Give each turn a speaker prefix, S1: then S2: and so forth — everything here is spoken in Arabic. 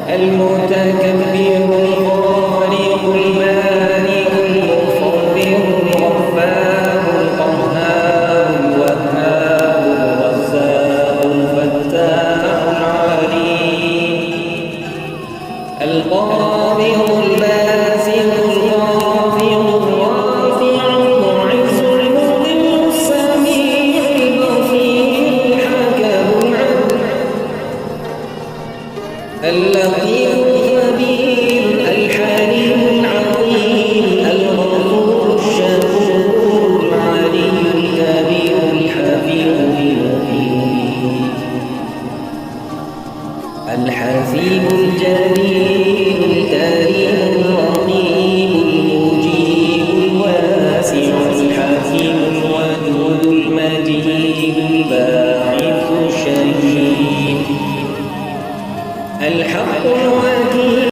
S1: المتكبر الخالق المالك المصور الغفار القهار الوهاب الرزاق الفتاح العليم القابض الباسط الخافض الرافع المعز المذل السميع البصير الحكم العدل اللطيف الخبير الحليم العظيم الغفور الشكور العلي الكبير الحفيظ المبين الحسيب الجليل الكريم الرقيب المجيب الواسع الحكيم الودود المجيد الباعث الشهيد الحق